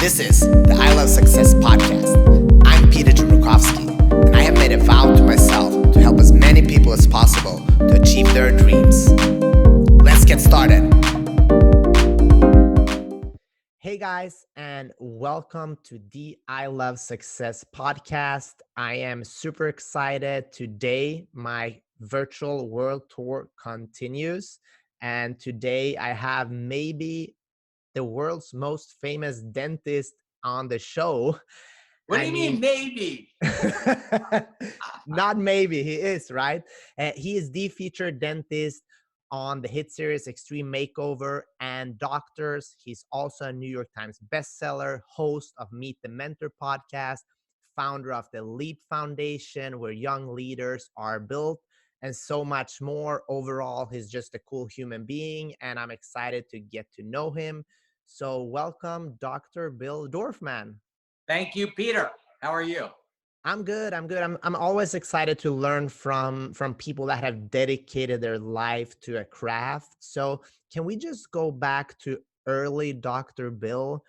This is the I Love Success podcast. I'm Peter Chmerkovsky, and I have made a vow to myself to help as many people as possible to achieve their dreams. Let's get started. Hey guys, and welcome to the I Love Success podcast. I am super excited. Today, my virtual world tour continues, and today I have maybe the world's most famous dentist on the show. What do you mean, maybe? Not maybe, he is, right? He is the featured dentist on the hit series Extreme Makeover and Doctors. He's also a New York Times bestseller, host of Meet the Mentor podcast, founder of the Leap Foundation, where young leaders are built, and so much more. Overall, he's just a cool human being, and I'm excited to get to know him. So welcome, Dr. Bill Dorfman. Thank you, Peter. How are you? I'm good. I'm always excited to learn from people that have dedicated their life to a craft. So can we just go back to early Dr. Bill?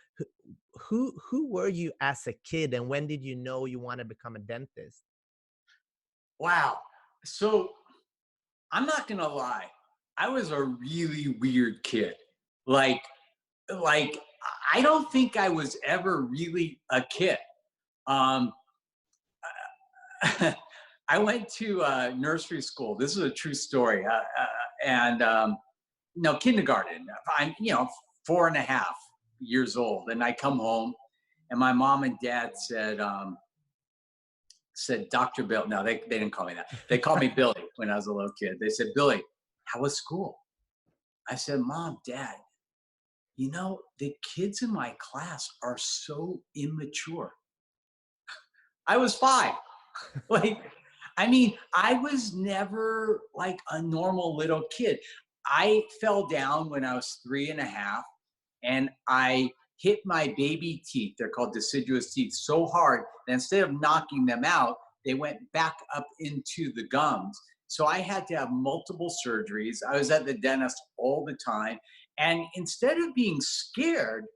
Who were you as a kid, and when did you know you want to become a dentist? Wow. So I'm not gonna lie. I was a really weird kid. Like I don't think I was ever really a kid. Um, I went to nursery school. This is a true story. And no, kindergarten. I'm 4.5 years old, and I come home, and my mom and dad said Dr. Bill. No, they didn't call me that. They called me Billy when I was a little kid. They said, Billy, how was school? I said, Mom, Dad, the kids in my class are so immature. I was 5. I was never like a normal little kid. I fell down when I was 3.5, and I hit my baby teeth. They're called deciduous teeth so hard that instead of knocking them out, they went back up into the gums. So I had to have multiple surgeries. I was at the dentist all the time. And instead of being scared,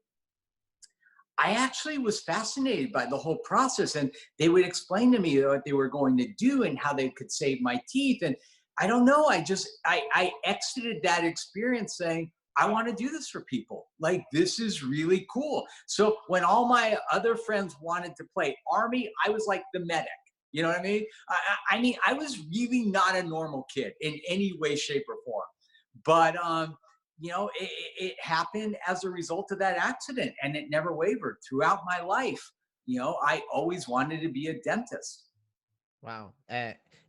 I actually was fascinated by the whole process. And they would explain to me what they were going to do and how they could save my teeth. And I don't know, I exited that experience saying, I want to do this for people. Like, this is really cool. So when all my other friends wanted to play Army, I was like the medic. You know what I mean? I was really not a normal kid in any way, shape, or form. But it happened as a result of that accident, and it never wavered throughout my life. I always wanted to be a dentist. Wow.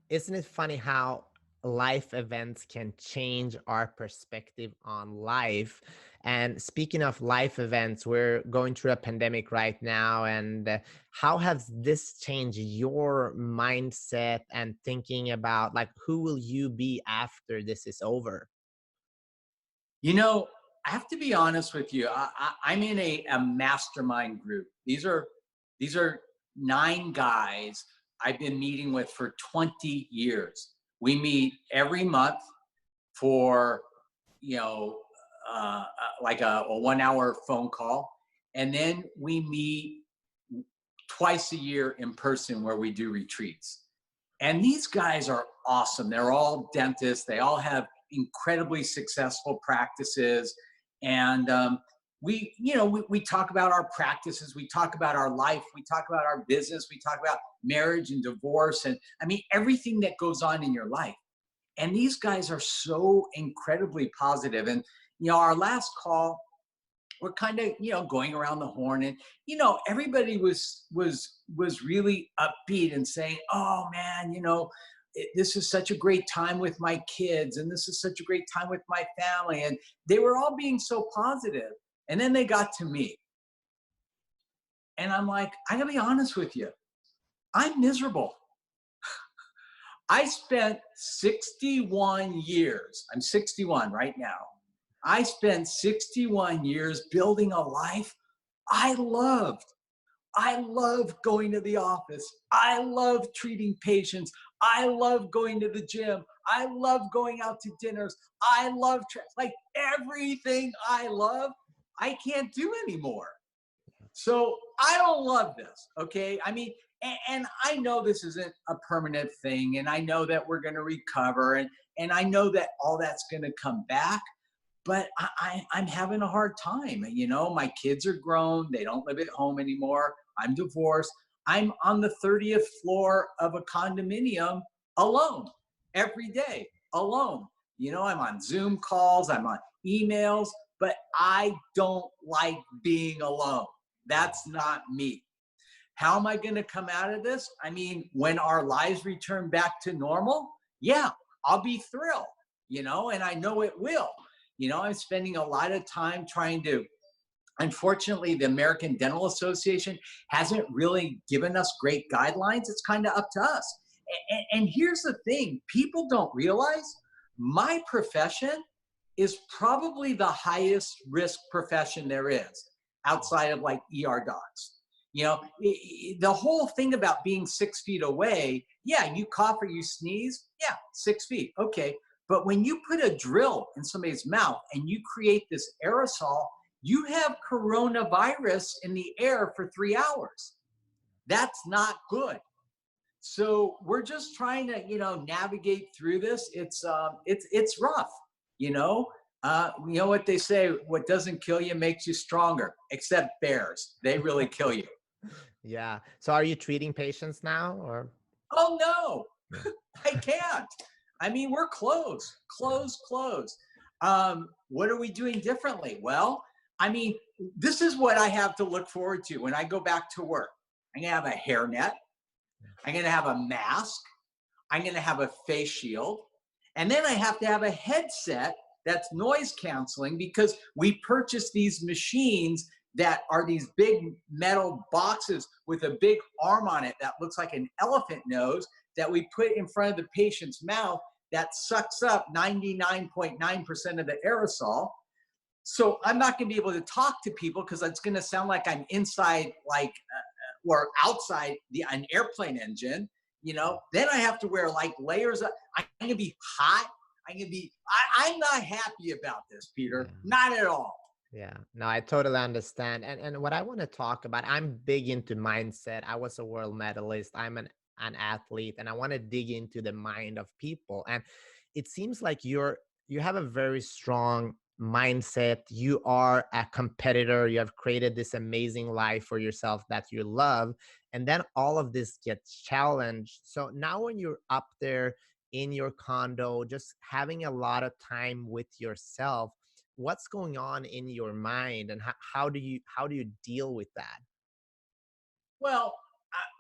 Isn't it funny how life events can change our perspective on life? And speaking of life events, we're going through a pandemic right now. And how has this changed your mindset and thinking about, like, who will you be after this is over? I have to be honest with you. I'm in a mastermind group. These are 9 guys I've been meeting with for 20 years. We meet every month for like a 1-hour phone call, and then we meet twice a year in person where we do retreats. And these guys are awesome. They're all dentists. They all have incredibly successful practices. And we talk about our practices. We talk about our life. We talk about our business. We talk about marriage and divorce. And everything that goes on in your life. And these guys are so incredibly positive. And, our last call, we're kind of, going around the horn, and, everybody was really upbeat and saying, oh man, this is such a great time with my kids, and this is such a great time with my family. And they were all being so positive. And then they got to me. And I'm like, I gotta be honest with you. I'm miserable. I spent 61 years. I'm 61 right now. I spent 61 years building a life I loved. I love going to the office. I love treating patients. I love going to the gym. I love going out to dinners. I love like everything I love, I can't do anymore. So I don't love this. Okay. I mean, and I know this isn't a permanent thing, and I know that we're going to recover, and I know that all that's going to come back, but I'm having a hard time. You know, my kids are grown. They don't live at home anymore. I'm divorced. I'm on the 30th floor of a condominium alone every day, alone. You know, I'm on Zoom calls, I'm on emails, but I don't like being alone. That's not me. How am I going to come out of this? I mean, when our lives return back to normal, yeah, I'll be thrilled, you know, and I know it will. You know, I'm spending a lot of time trying to, unfortunately, the American Dental Association hasn't really given us great guidelines. It's kind of up to us. And here's the thing, people don't realize my profession is probably the highest risk profession there is outside of like ER docs. You know, the whole thing about being 6 feet away, yeah, you cough or you sneeze, yeah, 6 feet, okay. But when you put a drill in somebody's mouth and you create this aerosol, you have coronavirus in the air for 3 hours. That's not good. So we're just trying to, you know, navigate through this. It's rough, you know. You know what they say, what doesn't kill you makes you stronger, except bears. They really kill you. Yeah. So are you treating patients now or? Oh no, Yeah. I can't. I mean, we're closed, closed, closed. What are we doing differently? Well, I mean, this is what I have to look forward to when I go back to work. I'm gonna have a hairnet. I'm gonna have a mask. I'm gonna have a face shield. And then I have to have a headset that's noise canceling because we purchased these machines that are these big metal boxes with a big arm on it that looks like an elephant nose that we put in front of the patient's mouth that sucks up 99.9% of the aerosol. So I'm not going to be able to talk to people because it's going to sound like I'm inside, like, or outside an airplane engine. You know, then I have to wear like layers of, I'm going to be hot. I'm not happy about this, Peter. Yeah. Not at all. Yeah, no, I totally understand. And what I want to talk about, I'm big into mindset. I was a world medalist. I'm an athlete, and I want to dig into the mind of people. And it seems like you have a very strong mindset. You are a competitor. You have created this amazing life for yourself that you love. And then all of this gets challenged. So now when you're up there in your condo, just having a lot of time with yourself, what's going on in your mind, and how do you deal with that? Well,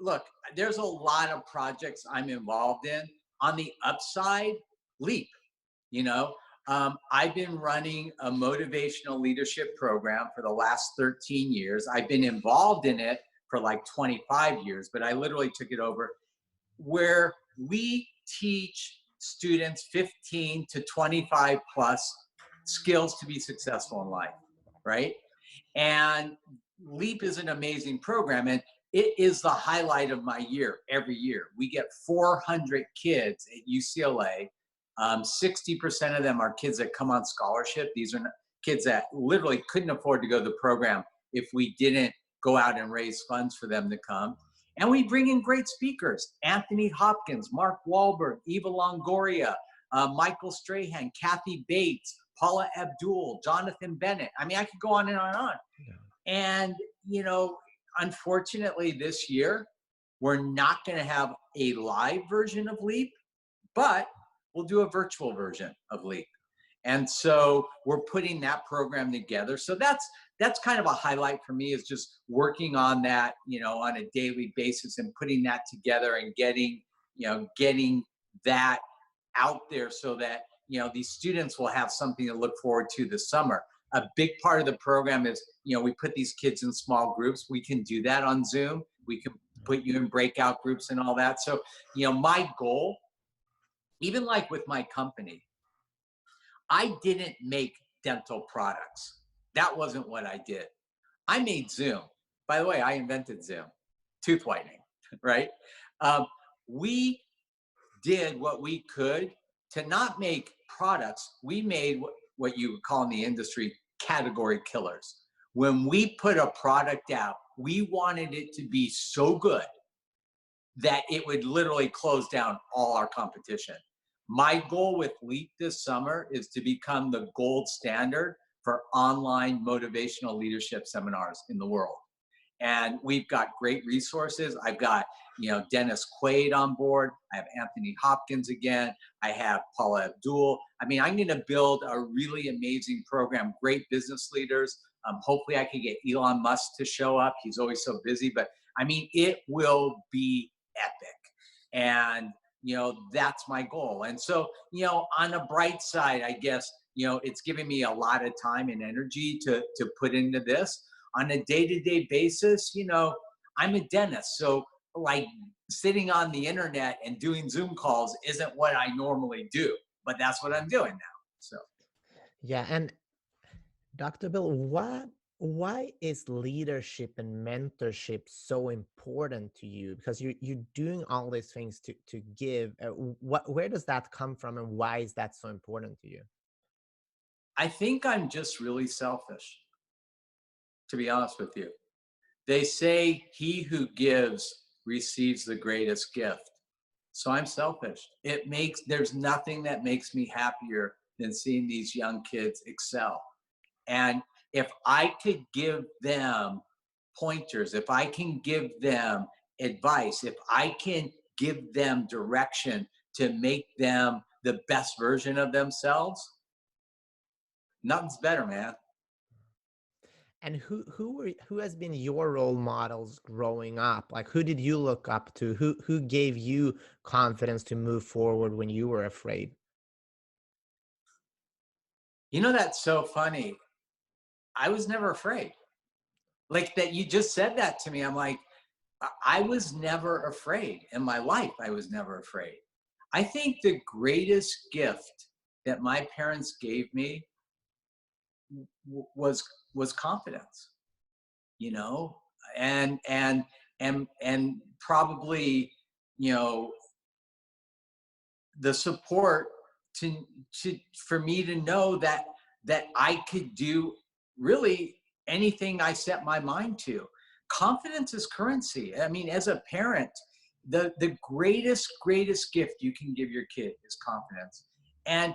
look, there's a lot of projects I'm involved in. On the upside, Leap, you know, I've been running a motivational leadership program for the last 13 years. I've been involved in it for like 25 years, but I literally took it over, where we teach students 15 to 25 plus skills to be successful in life, right? And Leap is an amazing program, and it is the highlight of my year every year. We get 400 kids at UCLA. 60% of them are kids that come on scholarship. These are kids that literally couldn't afford to go to the program if we didn't go out and raise funds for them to come. And we bring in great speakers: Anthony Hopkins, Mark Wahlberg, Eva Longoria, Michael Strahan, Kathy Bates, Paula Abdul, Jonathan Bennett. I mean, I could go on and on and on. Yeah. And, you know, unfortunately this year, we're not going to have a live version of Leap, but we'll do a virtual version of Leap. And so we're putting that program together. So that's kind of a highlight for me, is just working on that, you know, on a daily basis and putting that together and getting that out there so that, you know, these students will have something to look forward to this summer. A big part of the program is, you know, we put these kids in small groups. We can do that on Zoom. We can put you in breakout groups and all that. So, you know, my goal, even like with my company, I didn't make dental products. That wasn't what I did. I made Zoom. By the way, I invented Zoom, tooth whitening, right? Um, we did what we could to not make products. We made what you would call in the industry category killers. When we put a product out, we wanted it to be so good that it would literally close down all our competition. My goal with Leap this summer is to become the gold standard for online motivational leadership seminars in the world. And we've got great resources. I've got, Dennis Quaid on board. I have Anthony Hopkins again. I have Paula Abdul. I mean, I'm going to build a really amazing program, great business leaders. Hopefully I can get Elon Musk to show up. He's always so busy, but I mean, it will be epic. And, that's my goal. And so, on the bright side, I guess, it's giving me a lot of time and energy to put into this. On a day-to-day basis, I'm a dentist. So like sitting on the internet and doing Zoom calls isn't what I normally do, but that's what I'm doing now. So. Yeah. And Dr. Bill, why is leadership and mentorship so important to you? Because you're doing all these things to give. Where does that come from, and why is that so important to you? I think I'm just really selfish, to be honest with you. They say he who gives receives the greatest gift. So I'm selfish. There's nothing that makes me happier than seeing these young kids excel. And if I could give them pointers, if I can give them advice, if I can give them direction to make them the best version of themselves, nothing's better, man. And who has been your role models growing up? Like, who did you look up to? Who gave you confidence to move forward when you were afraid? That's so funny. I was never afraid. Like that, you just said that to me. I'm like, I was never afraid in my life. I was never afraid. I think the greatest gift that my parents gave me was confidence, and probably, the support to for me to know that I could do really anything I set my mind to. Confidence is currency. I mean, as a parent, the greatest gift you can give your kid is confidence. And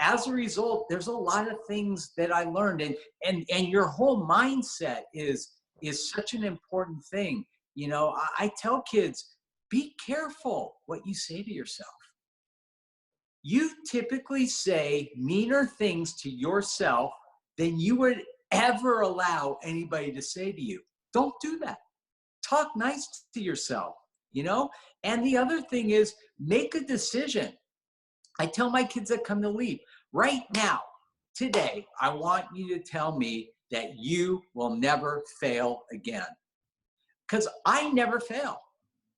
as a result, there's a lot of things that I learned, and your whole mindset is such an important thing. I tell kids, be careful what you say to yourself. You typically say meaner things to yourself than you would ever allow anybody to say to you. Don't do that. Talk nice to yourself, And the other thing is, make a decision. I tell my kids that come to Leap, right now, today, I want you to tell me that you will never fail again. Because I never fail.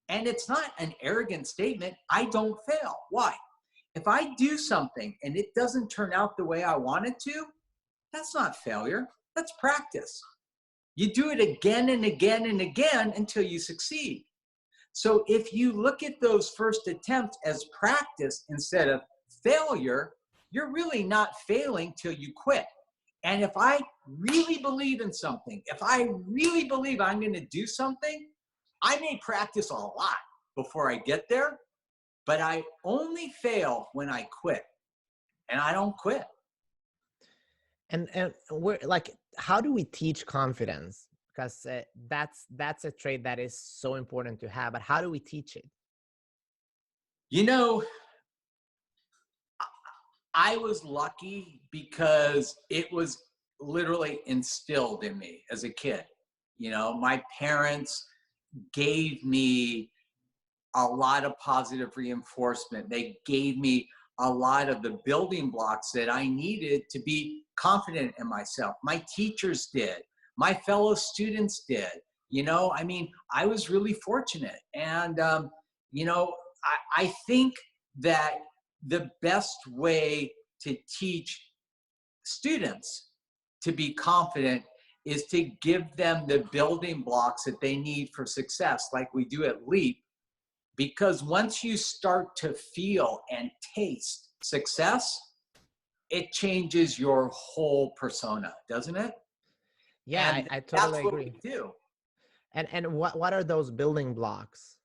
And it's not an arrogant statement. I don't fail. Why? If I do something and it doesn't turn out the way I want it to, that's not failure. That's practice. You do it again and again and again until you succeed. So if you look at those first attempts as practice instead of failure, you're really not failing till you quit. And if I really believe in something, if I really believe I'm going to do something, I may practice a lot before I get there, but I only fail when I quit, and I don't quit. And we're like, how do we teach confidence? Because that's a trait that is so important to have, but how do we teach it? I was lucky because it was literally instilled in me as a kid. My parents gave me a lot of positive reinforcement. They gave me a lot of the building blocks that I needed to be confident in myself. My teachers did. My fellow students did. I was really fortunate. And, I think that the best way to teach students to be confident is to give them the building blocks that they need for success, like we do at Leap. Because once you start to feel and taste success, it changes your whole persona, doesn't it? Yeah, And I totally that's what agree. we do. And what are those building blocks?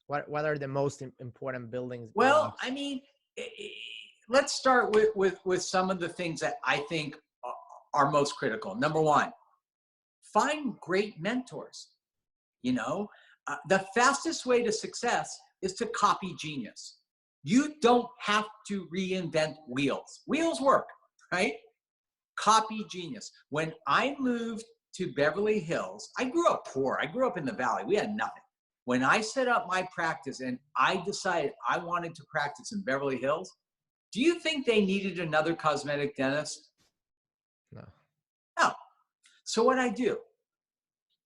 What are the most important building Well, blocks? I mean, let's start with some of the things that I think are most critical. Number one, find great mentors. You know, the fastest way to success is to copy genius. You don't have to reinvent wheels. Wheels work, right? Copy genius. When I moved to Beverly Hills, I grew up poor. I grew up in the valley. We had nothing. When I set up my practice and I decided I wanted to practice in Beverly Hills, do you think they needed another cosmetic dentist? No. No. So what I do,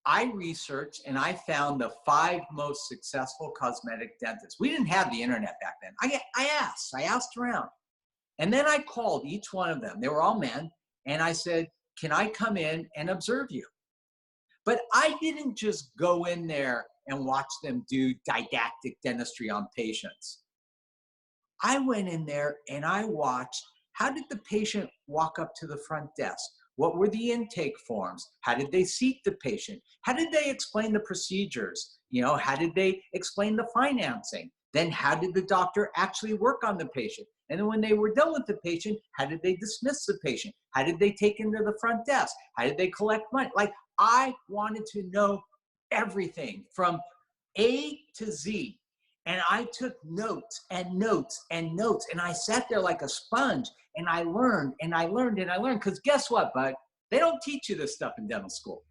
I researched and I found the 5 most successful cosmetic dentists. We didn't have the internet back then. I asked around. And then I called each one of them. They were all men. And I said, can I come in and observe you? But I didn't just go in there and watch them do didactic dentistry on patients. I went in there and I watched, how did the patient walk up to the front desk? What were the intake forms? How did they seat the patient? How did they explain the procedures? You know, how did they explain the financing? Then how did the doctor actually work on the patient? And then when they were done with the patient, how did they dismiss the patient? How did they take him to the front desk? How did they collect money? Like, I wanted to know everything from A to Z. And I took notes and notes and notes. And I sat there like a sponge and I learned and I learned and I learned. Because guess what, bud? They don't teach you this stuff in dental school.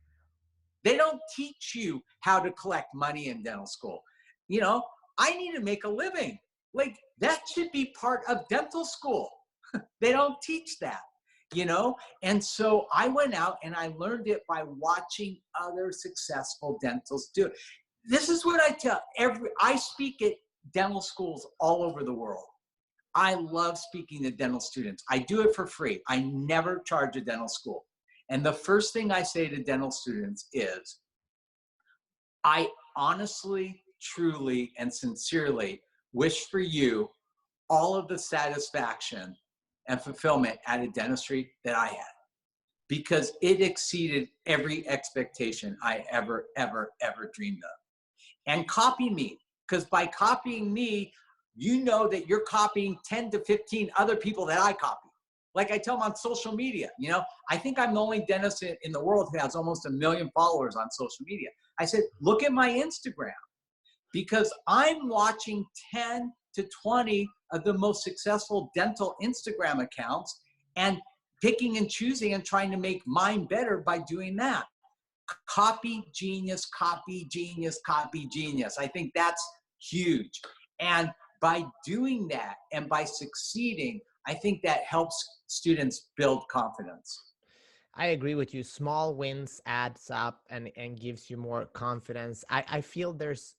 They don't teach you how to collect money in dental school. You know, I need to make a living. Like, that should be part of dental school. They don't teach that, you know? And so I went out and I learned it by watching other successful dentals do it. This is what I tell I speak at dental schools all over the world. I love speaking to dental students. I do it for free. I never charge a dental school. And the first thing I say to dental students is, I honestly, truly, and sincerely wish for you all of the satisfaction and fulfillment out of dentistry that I had, because it exceeded every expectation I ever dreamed of. And copy me, because by copying me, you know that you're copying 10 to 15 other people that I copy. Like I tell them on social media, you know, I think I'm the only dentist in the world who has almost 1 million followers on social media. I said, look at my Instagram, because I'm watching 10 to 20 of the most successful dental Instagram accounts and picking and choosing and trying to make mine better by doing that. Copy genius, copy genius, copy genius. I think that's huge. And by doing that and by succeeding, I think that helps students build confidence. I agree with you. Small wins adds up and gives you more confidence. I feel there's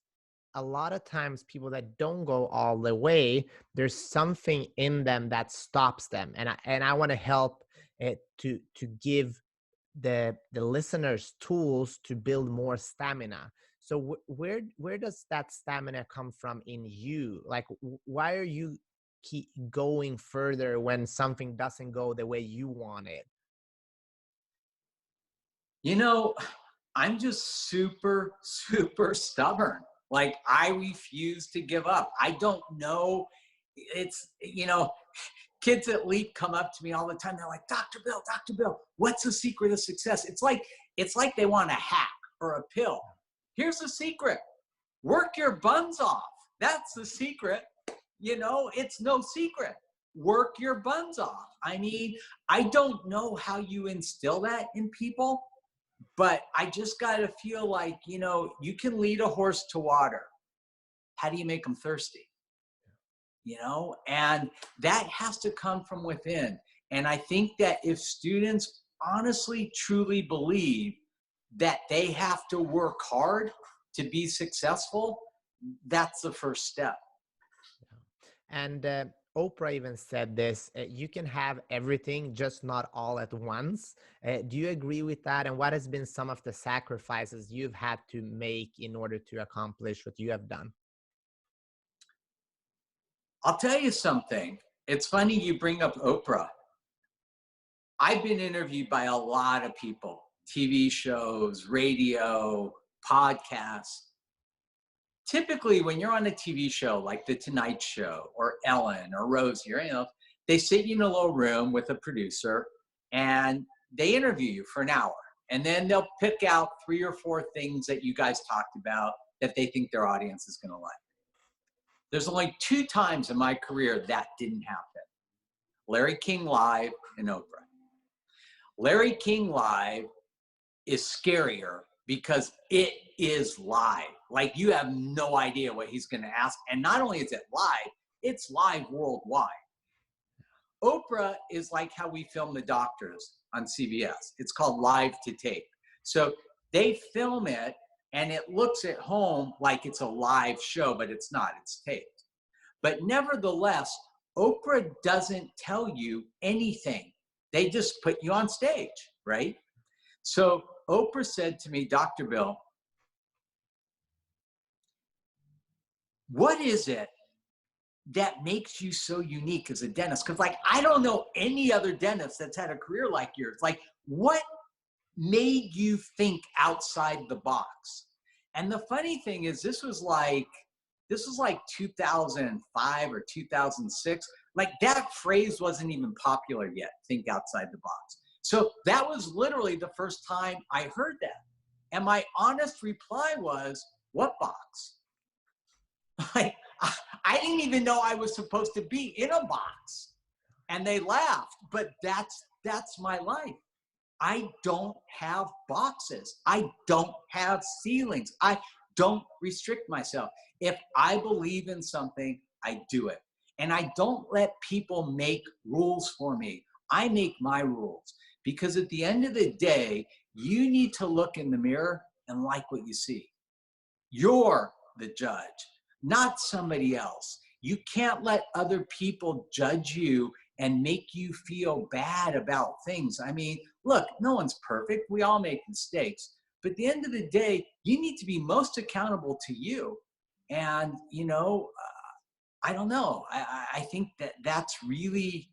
a lot of times people that don't go all the way, there's something in them that stops them. And I want to help it to give the listeners tools to build more stamina. So where does that stamina come from in you? Like, why are you keep going further when something doesn't go the way you want it? You know, I'm just super, super stubborn. Like, I refuse to give up. I don't know. It's, you know, kids at Leap come up to me all the time. They're like, Dr. Bill, what's the secret of success? It's like they want a hack or a pill. Here's the secret. Work your buns off. That's the secret. You know, it's no secret. Work your buns off. I mean, I don't know how you instill that in people, but I just got to feel like, you know, you can lead a horse to water. How do you make them thirsty? You know, and that has to come from within. And I think that if students honestly, truly believe that they have to work hard to be successful, that's the first step. And Oprah even said this, you can have everything, just not all at once. Do you agree with that? And what has been some of the sacrifices you've had to make in order to accomplish what you have done? I'll tell you something. It's funny you bring up Oprah. I've been interviewed by a lot of people, TV shows, radio, podcasts. Typically, when you're on a TV show like The Tonight Show or Ellen or Rosie or anything else, they sit you in a little room with a producer and they interview you for an hour. And then they'll pick out 3 or 4 things that you guys talked about that they think their audience is going to like. There's only 2 times in my career that didn't happen. Larry King Live and Oprah. Larry King Live is scarier because it is live. Like, you have no idea what he's going to ask. And not only is it live, it's live worldwide. Oprah is like how we film The Doctors on CBS. It's called live to tape. So they film it and it looks at home like it's a live show, but it's not, it's taped. But nevertheless, Oprah doesn't tell you anything. They just put you on stage, right? So Oprah said to me, Dr. Bill, what is it that makes you so unique as a dentist? Because, like, I don't know any other dentist that's had a career like yours. Like, what made you think outside the box? And the funny thing is, this was like 2005 or 2006. Like, that phrase wasn't even popular yet, think outside the box. So that was literally the first time I heard that. And my honest reply was, what box? Like, I didn't even know I was supposed to be in a box. And they laughed, but that's my life. I don't have boxes. I don't have ceilings. I don't restrict myself. If I believe in something, I do it. And I don't let people make rules for me. I make my rules. Because at the end of the day, you need to look in the mirror and like what you see. You're the judge, not somebody else. You can't let other people judge you and make you feel bad about things. I mean, look, no one's perfect. We all make mistakes. But at the end of the day, you need to be most accountable to you. And, you know, I don't know. I think that's really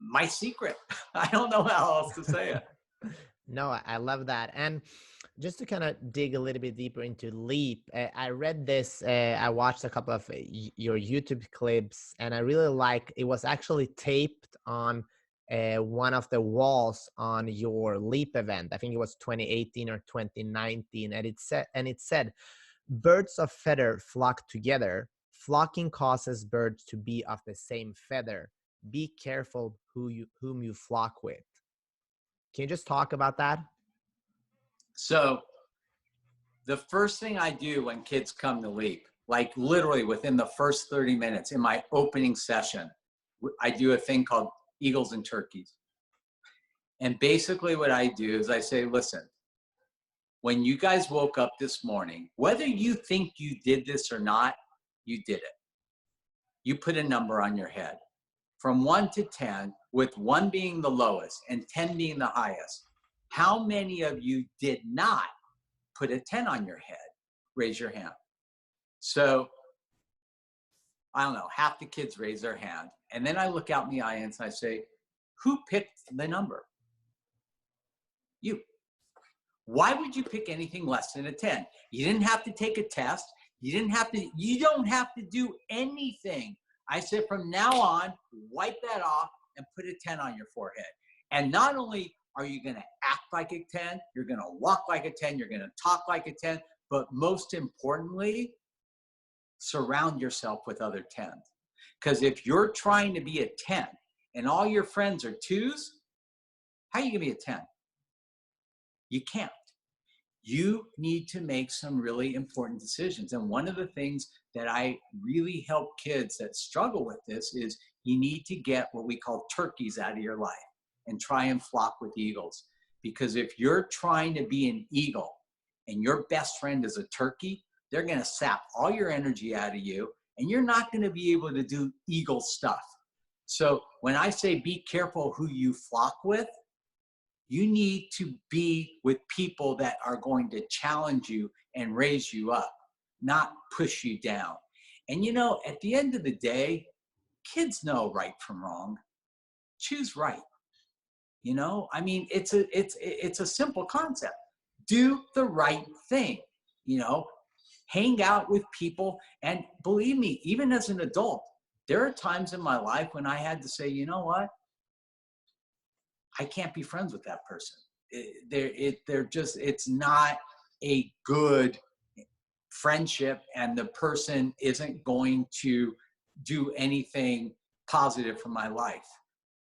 my secret. I don't know how else to say it. No, I love that. And just to kind of dig a little bit deeper into Leap, I read this, I watched a couple of your YouTube clips, and I really like, it was actually taped on one of the walls on your Leap event. I think it was 2018 or 2019. And it said, birds of feather flock together. Flocking causes birds to be of the same feather. Be careful whom you flock with. Can you just talk about that? So the first thing I do when kids come to Leap, like literally within the first 30 minutes in my opening session, I do a thing called Eagles and Turkeys. And basically what I do is I say, listen, when you guys woke up this morning, whether you think you did this or not, you did it. You put a number on your head from 1 to 10, with 1 being the lowest and 10 being the highest. How many of you did not put a 10 on your head? Raise your hand. So, I don't know, half the kids raise their hand. And then I look out in the audience and I say, who picked the number? You. Why would you pick anything less than a 10? You didn't have to take a test. You don't have to do anything. I said, from now on, wipe that off and put a 10 on your forehead. And not only are you going to act like a 10, you're going to walk like a 10, you're going to talk like a 10, but most importantly, surround yourself with other 10s. Because if you're trying to be a 10 and all your friends are 2s, how are you going to be a 10? You can't. You need to make some really important decisions. And one of the things that I really help kids that struggle with this is you need to get what we call turkeys out of your life and try and flock with eagles. Because if you're trying to be an eagle and your best friend is a turkey, they're going to sap all your energy out of you and you're not going to be able to do eagle stuff. So when I say be careful who you flock with, you need to be with people that are going to challenge you and raise you up, not push you down. And you know, at the end of the day, kids know right from wrong. Choose right. You know, I mean, it's a simple concept. Do the right thing, you know, hang out with people. And believe me, even as an adult, there are times in my life when I had to say, you know what? I can't be friends with that person. They're just, it's not a good friendship, and the person isn't going to do anything positive for my life.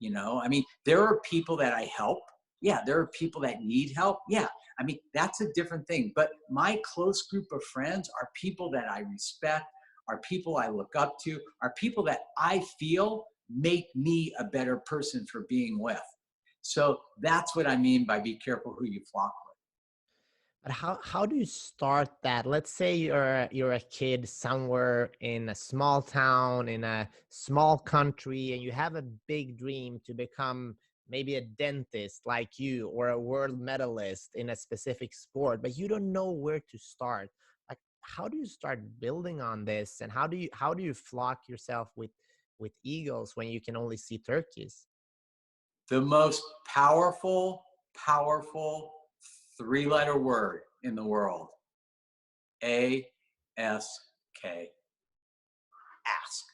You know, I mean, there are people that I help. Yeah, there are people that need help. Yeah, I mean, that's a different thing. But my close group of friends are people that I respect, are people I look up to, are people that I feel make me a better person for being with. So that's what I mean by be careful who you flock with. But how do you start that? Let's say you're a kid somewhere in a small town in a small country, and you have a big dream to become maybe a dentist like you, or a world medalist in a specific sport, but you don't know where to start. Like, how do you start building on this, and how do you flock yourself with eagles when you can only see turkeys? The most powerful three-letter word in the world. A-S-K. Ask.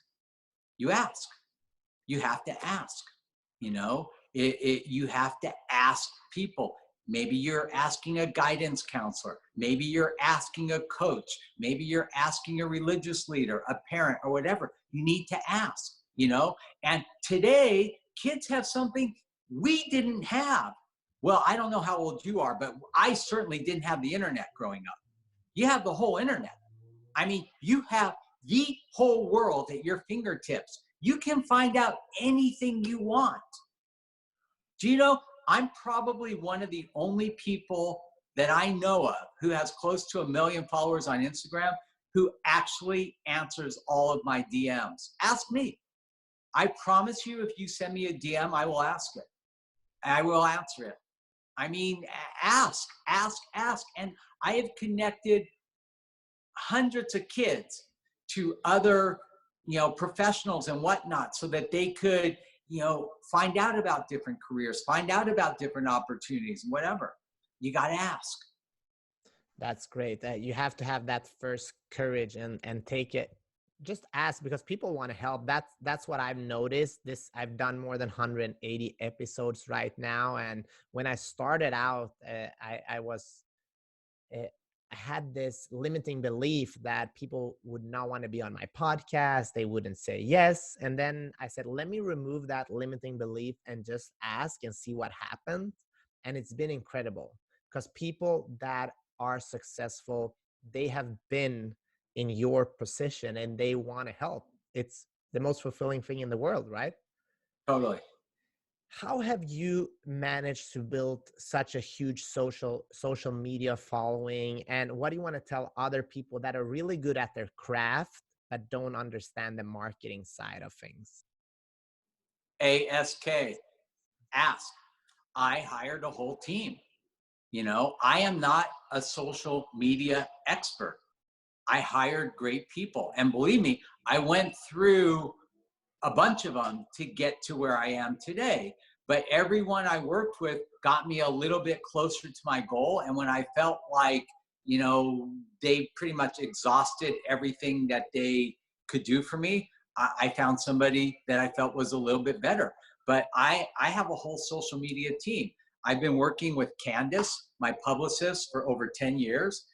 You ask. You have to ask. You know, you have to ask people. Maybe you're asking a guidance counselor. Maybe you're asking a coach. Maybe you're asking a religious leader, a parent, or whatever. You need to ask, you know? And today, kids have something we didn't have. Well, I don't know how old you are, but I certainly didn't have the internet growing up. You have the whole internet. I mean, you have the whole world at your fingertips. You can find out anything you want. Do you know, I'm probably one of the only people that I know of who has close to 1 million followers on Instagram who actually answers all of my DMs. Ask me. I promise you, if you send me a DM, I will ask it. I will answer it. I mean, ask. And I have connected hundreds of kids to other, you know, professionals and whatnot, so that they could, you know, find out about different careers, find out about different opportunities, whatever. You got to ask. That's great. You have to have that first courage and take it. Just ask, because people want to help. That's what I've noticed. This I've done more than 180 episodes right now, and when I started out, I was uh, I had this limiting belief that people would not want to be on my podcast. They wouldn't say yes, and then I said, let me remove that limiting belief and just ask and see what happens. And it's been incredible, because people that are successful, they have been in your position and they want to help. It's the most fulfilling thing in the world, right? Totally. How have you managed to build such a huge social media following, and what do you want to tell other people that are really good at their craft but don't understand the marketing side of things? ASK. Ask. I hired a whole team. You know, I am not a social media expert. I hired great people. And believe me, I went through a bunch of them to get to where I am today. But everyone I worked with got me a little bit closer to my goal. And when I felt like, you know, they pretty much exhausted everything that they could do for me, I found somebody that I felt was a little bit better. But I have a whole social media team. I've been working with Candace, my publicist, for over 10 years.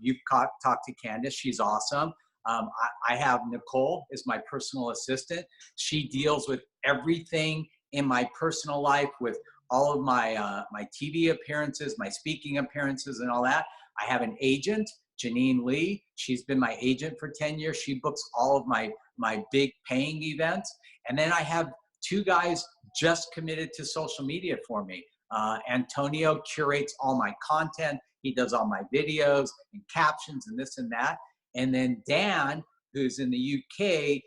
You've talked to Candace. She's awesome. I have Nicole is my personal assistant. She deals with everything in my personal life, with all of my my TV appearances, my speaking appearances, and all that. I have an agent, Janine Lee. She's been my agent for 10 years. She books all of my big paying events. And then I have two guys just committed to social media for me. Antonio curates all my content. He does all my videos and captions and this and that. And then Dan, who's in the UK,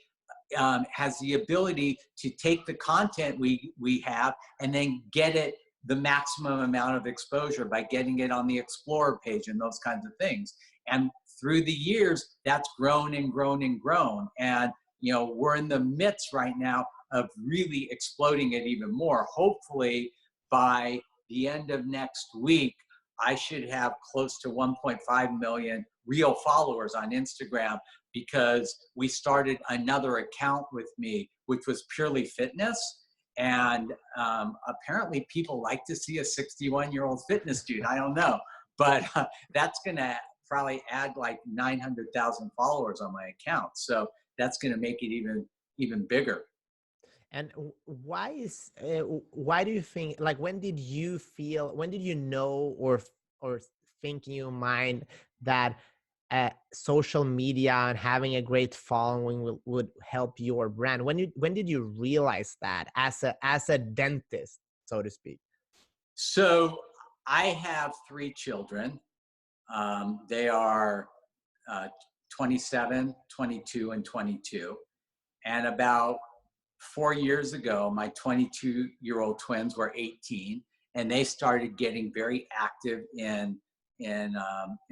has the ability to take the content we have and then get it the maximum amount of exposure by getting it on the Explorer page and those kinds of things. And through the years, that's grown and grown and grown. And, you know, we're in the midst right now of really exploding it even more. Hopefully, by the end of next week, I should have close to 1.5 million real followers on Instagram, because we started another account with me, which was purely fitness. And apparently people like to see a 61-year-old fitness dude. I don't know, but that's going to probably add like 900,000 followers on my account. So that's going to make it even bigger. And why do you think, like, when did you know, or think in your mind that social media and having a great following would help your brand? When did you realize that as a dentist, so to speak? So I have 3 children. They are 27, 22, and 22. And about 4 years ago, my 22-year-old twins were 18, and they started getting very active in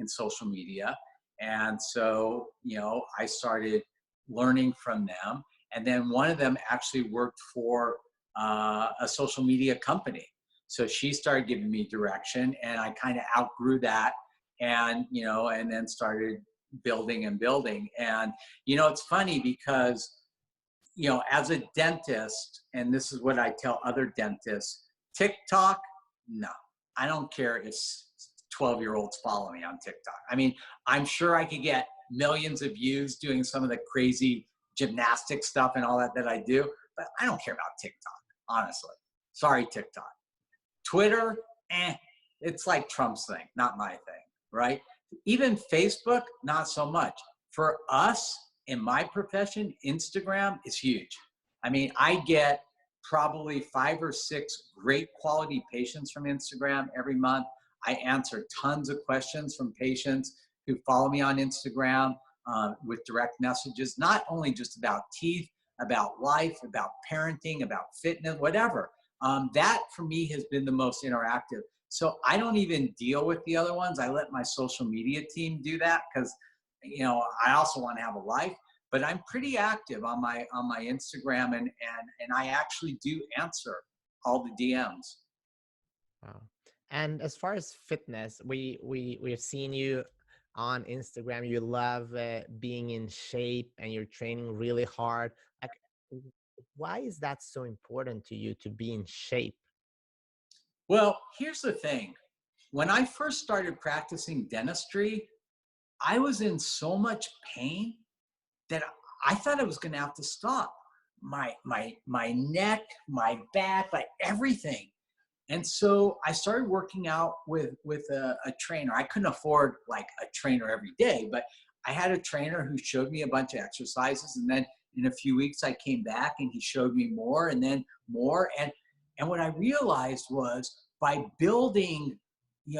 social media. And so, I started learning from them. And then one of them actually worked for a social media company. So she started giving me direction, and I kind of outgrew that, and and then started building and building. And it's funny because as a dentist, and this is what I tell other dentists, TikTok, no, I don't care if 12-year-olds follow me on TikTok. I mean, I'm sure I could get millions of views doing some of the crazy gymnastic stuff and all that I do, but I don't care about TikTok, honestly. Sorry, TikTok. Twitter, it's like Trump's thing, not my thing, right? Even Facebook, not so much. For us, in my profession, Instagram is huge. I mean, I get probably 5 or 6 great quality patients from Instagram every month. I answer tons of questions from patients who follow me on Instagram with direct messages, not only just about teeth, about life, about parenting, about fitness, whatever. That for me has been the most interactive. So I don't even deal with the other ones. I let my social media team do that because, I also want to have a life. But I'm pretty active on my Instagram, and I actually do answer all the DMs. Wow. And as far as fitness, we've seen you on Instagram. You love being in shape, and you're training really hard. Like, why is that so important to you to be in shape? Well, here's the thing. When I first started practicing dentistry, I was in so much pain that I thought I was going to have to stop. My neck, my back, like everything. And so I started working out with a trainer. I couldn't afford like a trainer every day, but I had a trainer who showed me a bunch of exercises. And then in a few weeks, I came back and he showed me more and then more. And what I realized was, by building,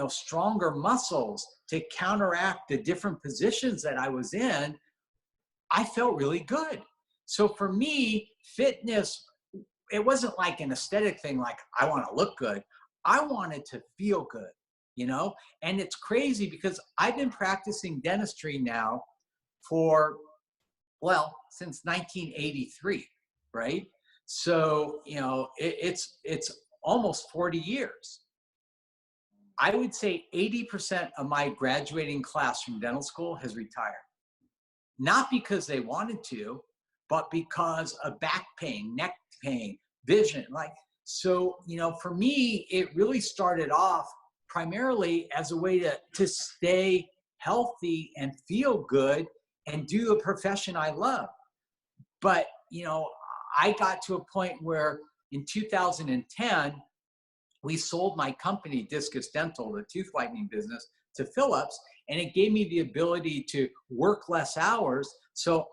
stronger muscles to counteract the different positions that I was in, I felt really good. So for me, fitness, it wasn't like an aesthetic thing, like I want to look good. I wanted to feel good, And it's crazy because I've been practicing dentistry now for, since 1983, right? So, it's almost 40 years. I would say 80% of my graduating class from dental school has retired. Not because they wanted to, but because of back pain, neck pain, vision. So, for me, it really started off primarily as a way to stay healthy and feel good and do a profession I love. But, I got to a point where in 2010, we sold my company, Discus Dental, the tooth whitening business, to Philips, and it gave me the ability to work less hours. So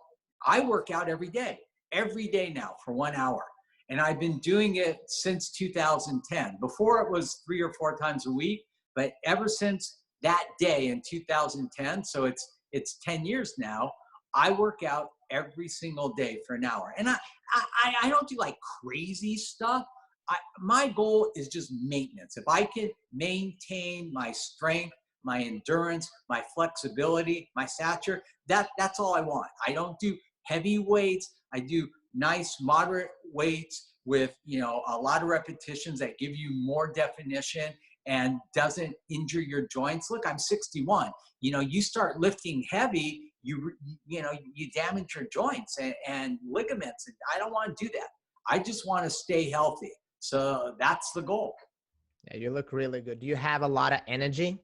I work out every day now for 1 hour. And I've been doing it since 2010. Before it was 3 or 4 times a week, but ever since that day in 2010, so it's 10 years now, I work out every single day for 1 hour. And I don't do like crazy stuff. My goal is just maintenance. If I can maintain my strength, my endurance, my flexibility, my stature, that's all I want. I don't do heavy weights. I do nice, moderate weights with, you know, a lot of repetitions that give you more definition and doesn't injure your joints. Look, I'm 61. You know, you start lifting heavy, you know, you damage your joints and ligaments. And I don't want to do that. I just want to stay healthy. So that's the goal. Yeah, you look really good. Do you have a lot of energy?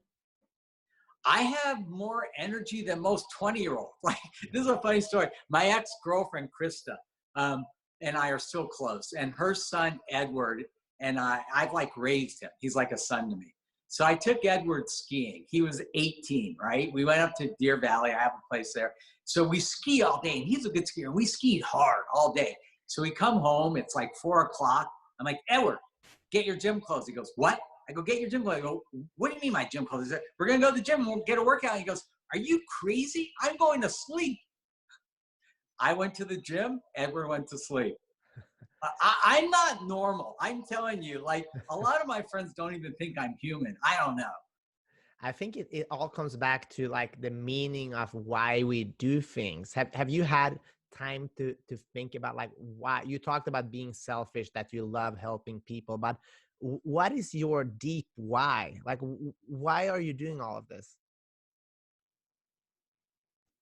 I have more energy than most 20-year-olds. Like, this is a funny story. My ex-girlfriend, Krista, and I are still close. And her son, Edward, and I've like raised him. He's like a son to me. So I took Edward skiing. He was 18, right? We went up to Deer Valley. I have a place there. So we ski all day, and he's a good skier. And we skied hard all day. So we come home. It's like 4 o'clock. I'm like, Edward, get your gym clothes. He goes, what? I go, get your gym clothes. I go, what do you mean my gym clothes? He said, we're going to go to the gym and we'll get a workout. He goes, are you crazy? I'm going to sleep. I went to the gym. Edward went to sleep. I'm not normal. I'm telling you, like, a lot of my friends don't even think I'm human. I don't know. I think it all comes back to like the meaning of why we do things. Have you had time to think about like why you talked about being selfish, that you love helping people, but what is your deep why? Like why are you doing all of this?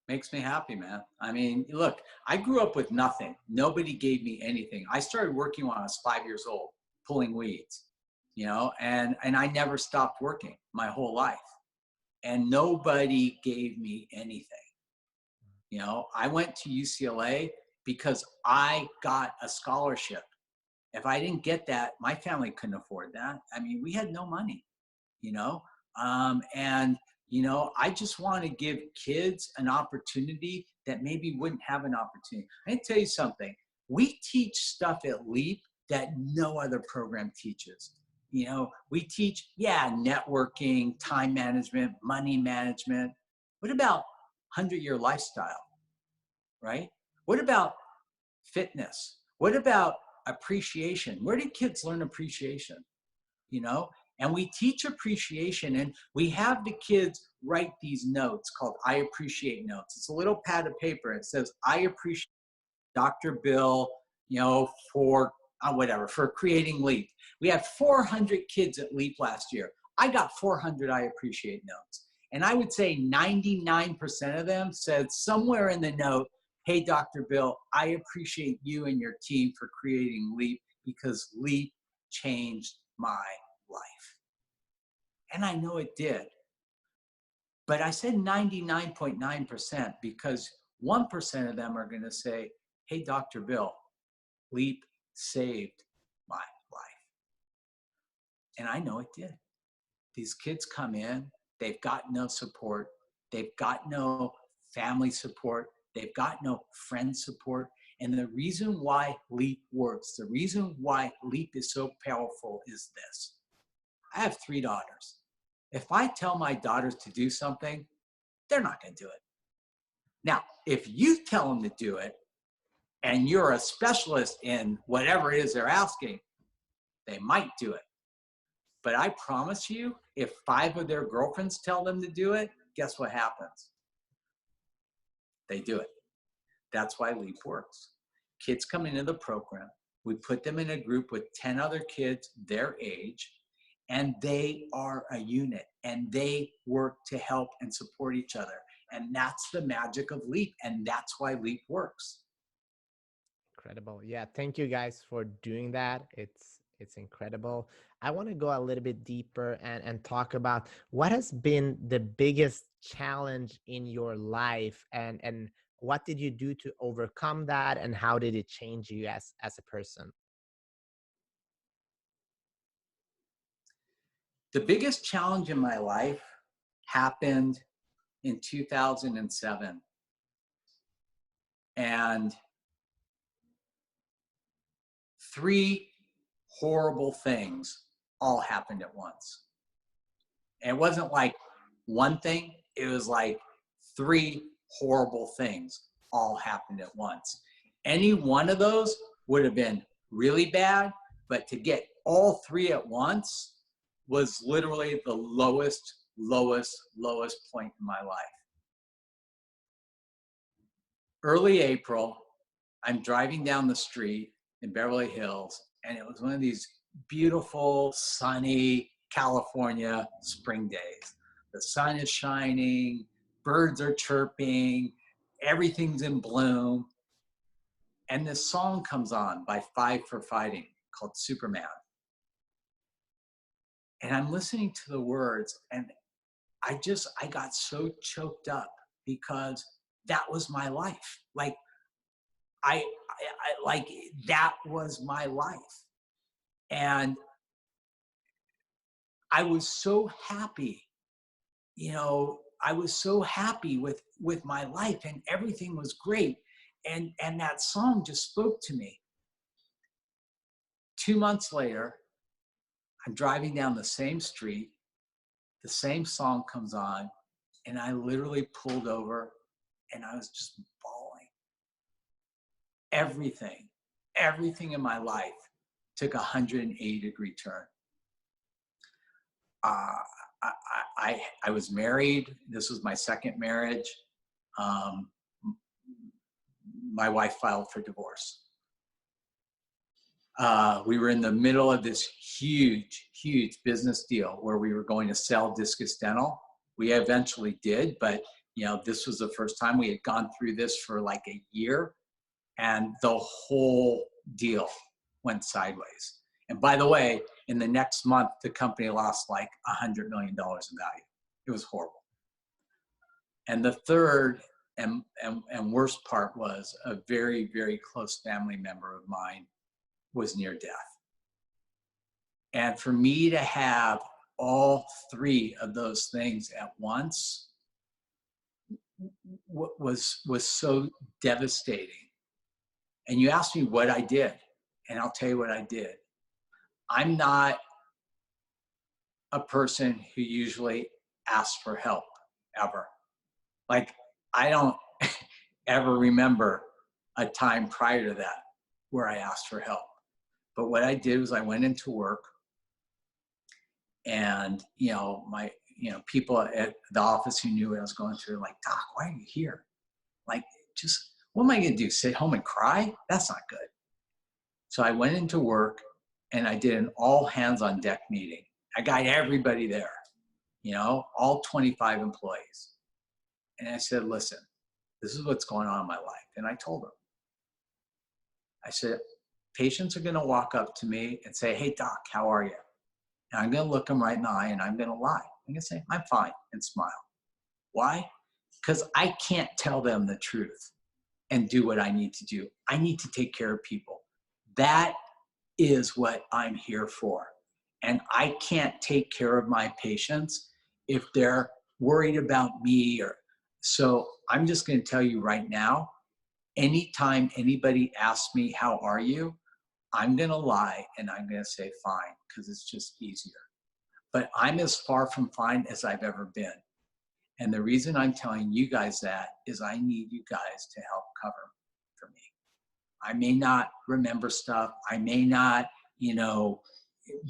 Makes me happy, man. I mean, look, I grew up with nothing. Nobody gave me anything. I started working when I was 5 years old, pulling weeds, you know, and I never stopped working my whole life. And nobody gave me anything. You know, I went to UCLA because I got a scholarship. If I didn't get that, my family couldn't afford that. I mean, we had no money, you know, and you know, I just want to give kids an opportunity that maybe wouldn't have an opportunity. I can tell you something. We teach stuff at Leap that no other program teaches. You know, we teach, yeah, networking, time management, money management. What about 100-year lifestyle, right? What about fitness? What about appreciation? Where do kids learn appreciation? You know, and we teach appreciation, and we have the kids write these notes called I appreciate notes. It's a little pad of paper. It says, I appreciate Dr. Bill, you know, for whatever, for creating Leap. We had 400 kids at Leap last year. I got 400 I appreciate notes. And I would say 99% of them said somewhere in the note, hey, Dr. Bill, I appreciate you and your team for creating Leap because Leap changed my life. And I know it did. But I said 99.9% because 1% of them are going to say, hey, Dr. Bill, Leap saved my life. And I know it did. These kids come in, they've got no support. They've got no family support. They've got no friend support. And the reason why Leap works, the reason why Leap is so powerful is this. I have 3 daughters. If I tell my daughters to do something, they're not going to do it. Now, if you tell them to do it, and you're a specialist in whatever it is they're asking, they might do it. But I promise you, if 5 of their girlfriends tell them to do it, guess what happens? They do it. That's why Leap works. Kids come into the program. We put them in a group with 10 other kids their age, and they are a unit, and they work to help and support each other. And that's the magic of Leap, and that's why Leap works. Incredible. Yeah, thank you guys for doing that. It's incredible. I want to go a little bit deeper and talk about what has been the biggest challenge in your life, and what did you do to overcome that, and how did it change you as a person? The biggest challenge in my life happened in 2007. And 3 horrible things all happened at once. And it wasn't like one thing, it was like 3 horrible things all happened at once. Any one of those would have been really bad, but to get all 3 at once was literally the lowest point in my life. Early April, I'm driving down the street in Beverly Hills, And it was one of these beautiful, sunny California spring days. The sun is shining, birds are chirping, everything's in bloom. And this song comes on by Five for Fighting called Superman. And I'm listening to the words, and I got so choked up because that was my life. Like like that was my life. And I was so happy, I was so happy with my life, and everything was great. And that song just spoke to me. 2 months later, I'm driving down the same street, the same song comes on, and I literally pulled over and I was just bawling. Everything in my life took a 180-degree turn. I was married. This was my second marriage. My wife filed for divorce. We were in the middle of this huge business deal where we were going to sell Discus Dental. We eventually did, but this was the first time. We had gone through this for like a year, and the whole deal went sideways. And by the way, in the next month, the company lost like $100 million in value. It was horrible. And the third and worst part was a very, very close family member of mine was near death. And for me to have all three of those things at once was so devastating. And you asked me what I did, and I'll tell you what I did. I'm not a person who usually asks for help, ever. Like, I don't ever remember a time prior to that where I asked for help. But what I did was I went into work, and my people at the office who knew what I was going through were like, "Doc, why are you here? Like, just what am I going to do? Sit home and cry? That's not good." So I went into work and I did an all hands on deck meeting. I got everybody there, all 25 employees. And I said, "Listen, this is what's going on in my life." And I told them, I said, patients are going to walk up to me and say, "Hey, Doc, how are you?" And I'm going to look them right in the eye and I'm going to lie. I'm going to say, "I'm fine," and smile. Why? Because I can't tell them the truth and do what I need to do. I need to take care of people. That is what I'm here for. And I can't take care of my patients if they're worried about me. So I'm just going to tell you right now, anytime anybody asks me, "How are you?" I'm going to lie and I'm going to say fine, because it's just easier. But I'm as far from fine as I've ever been. And the reason I'm telling you guys that is I need you guys to help cover for me. I may not remember stuff. I may not,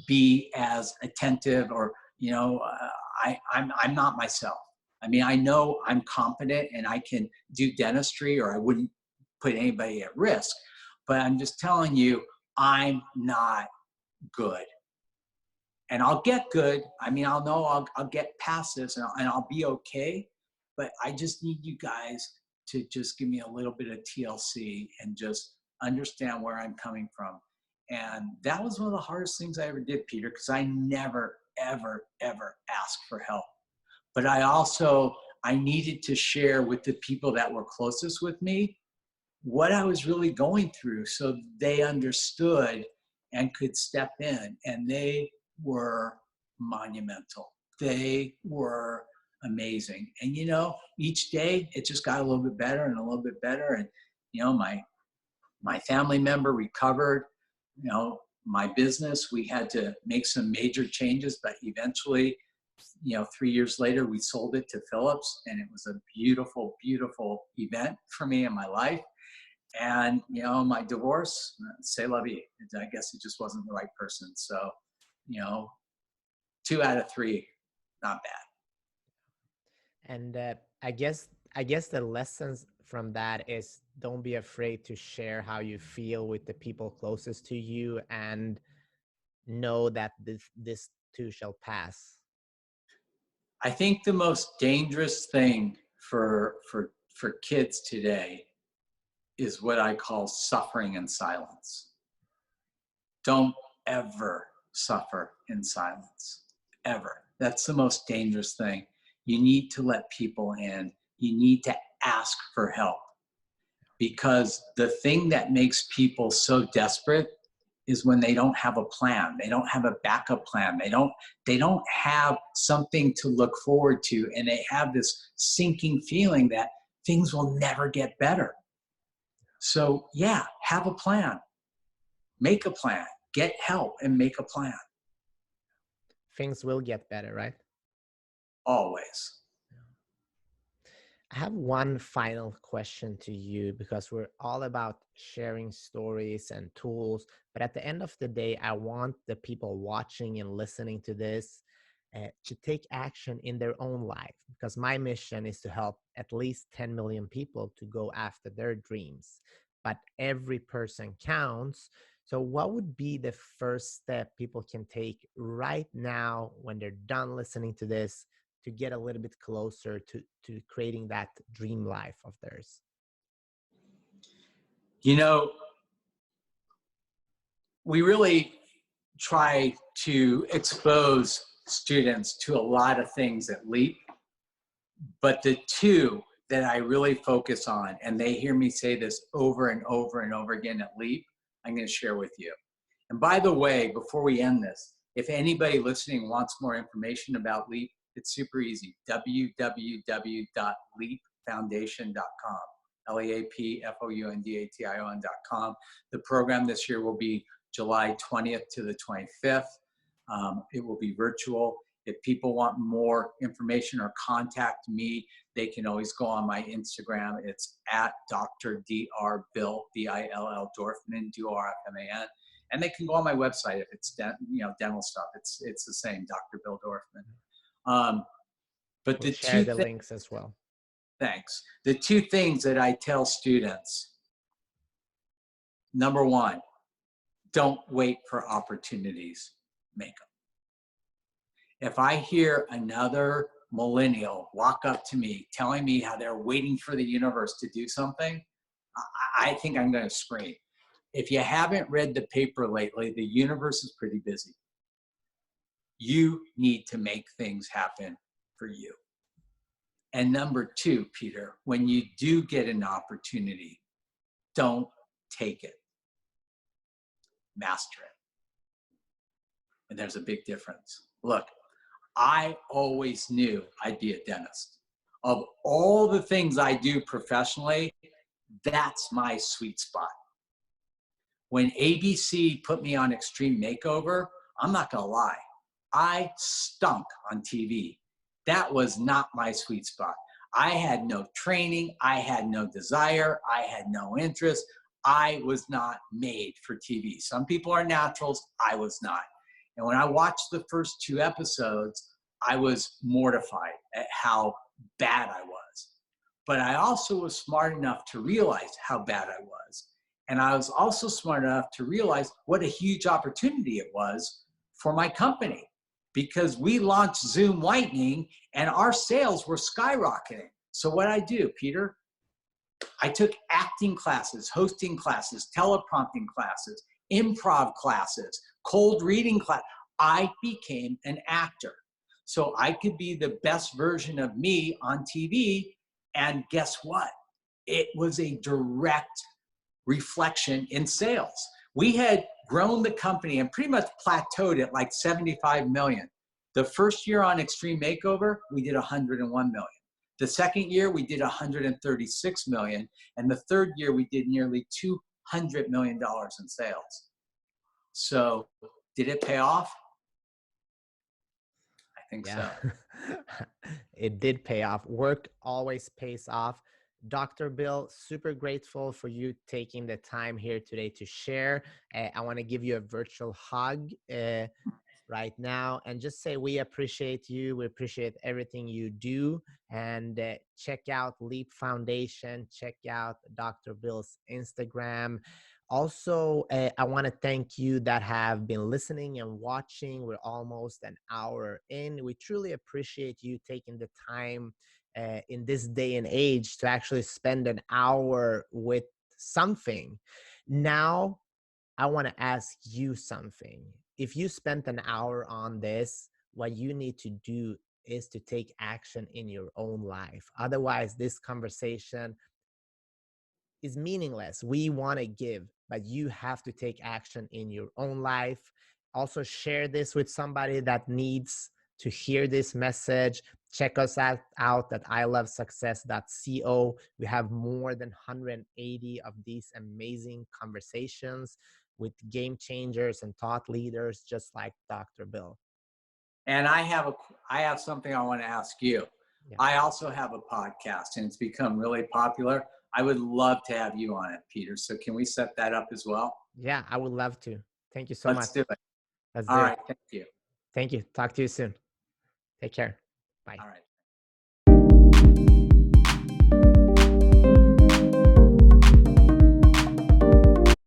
be as attentive, or, I'm not myself. I mean, I know I'm competent and I can do dentistry, or I wouldn't put anybody at risk. But I'm just telling you, I'm not good. And I'll get good. I mean, I'll get past this, and I'll be okay. But I just need you guys to just give me a little bit of TLC and just understand where I'm coming from. And that was one of the hardest things I ever did, Peter, because I never, ever, ever asked for help. But I needed to share with the people that were closest with me what I was really going through, so they understood and could step in. And they were monumental. They were amazing. And each day it just got a little bit better and a little bit better. And my family member recovered. My business, we had to make some major changes, but eventually, 3 years later, we sold it to Philips, and it was a beautiful, beautiful event for me in my life. And, my divorce, c'est la vie. I guess it just wasn't the right person. So, 2 out of 3, not bad. And I guess I guess the lessons from that is don't be afraid to share how you feel with the people closest to you, and know that this too shall pass. I think the most dangerous thing for kids today is what I call suffering in silence. Don't ever suffer in silence, ever. That's the most dangerous thing. You need to let people in. You need to ask for help, because the thing that makes people so desperate is when they don't have a plan. They don't have a backup plan. They don't have something to look forward to, and they have this sinking feeling that things will never get better. So yeah, have a plan. Make a plan. Get help and make a plan. Things will get better, right? Always. I have one final question to you, because we're all about sharing stories and tools. But at the end of the day, I want the people watching and listening to this to take action in their own life, because my mission is to help at least 10 million people to go after their dreams. But every person counts. So, what would be the first step people can take right now when they're done listening to this, to get a little bit closer to creating that dream life of theirs? You know, we really try to expose students to a lot of things at LEAP, but the two that I really focus on, and they hear me say this over and over and over again at LEAP, I'm going to share with you. And by the way, before we end this, if anybody listening wants more information about LEAP, it's super easy. www.leapfoundation.com. LEAPFOUNDATION.com. The program this year will be July 20th to the 25th. It will be virtual. If people want more information or contact me, they can always go on my Instagram. It's at Dr. Dr. Bill, Bill Dorfman, Dorfman. And they can go on my website if it's dental stuff. It's the same, Dr. Bill Dorfman. But We'll the share two the things, links as well. thanks. The two things that I tell students: number one, don't wait for opportunities, make them. If I hear another millennial walk up to me telling me how they're waiting for the universe to do something, I think I'm going to scream. If you haven't read the paper lately, the universe is pretty busy. You need to make things happen for you. And number two, Peter, when you do get an opportunity, don't take it. Master it. And there's a big difference. Look, I always knew I'd be a dentist. Of all the things I do professionally, that's my sweet spot. When ABC put me on Extreme Makeover, I'm not gonna lie, I stunk on TV. That was not my sweet spot. I had no training, I had no desire, I had no interest. I was not made for TV. Some people are naturals, I was not. And when I watched the first 2 episodes, I was mortified at how bad I was. But I also was smart enough to realize how bad I was. And I was also smart enough to realize what a huge opportunity it was for my company, because we launched Zoom Lightning and our sales were skyrocketing. So what I do, Peter, I took acting classes, hosting classes, teleprompting classes, improv classes, cold reading class. I became an actor so I could be the best version of me on TV. And guess what? It was a direct reflection in sales. We had grown the company and pretty much plateaued at like 75 million. The first year on Extreme Makeover, we did 101 million. The second year, we did 136 million. And the third year, we did nearly $200 million in sales. So did it pay off? I think so. It did pay off. Work always pays off. Dr. Bill, super grateful for you taking the time here today to share. I want to give you a virtual hug right now and just say we appreciate you. We appreciate everything you do. And check out Leap Foundation. Check out Dr. Bill's Instagram. Also, I want to thank you that have been listening and watching. We're almost an hour in. We truly appreciate you taking the time in this day and age to actually spend an hour with something. Now, I want to ask you something. If you spent an hour on this, what you need to do is to take action in your own life. Otherwise, this conversation is meaningless. We want to give, but you have to take action in your own life. Also, share this with somebody that needs to hear this message. Check us out at ilovesuccess.co. We have more than 180 of these amazing conversations with game changers and thought leaders just like Dr. Bill. And I have something I want to ask you. Yeah. I also have a podcast and it's become really popular. I would love to have you on it, Peter. So can we set that up as well? Yeah, I would love to. Thank you so much. Let's do it. Let's All do right. it. Thank you. Thank you. Talk to you soon. Take care. Bye. All right.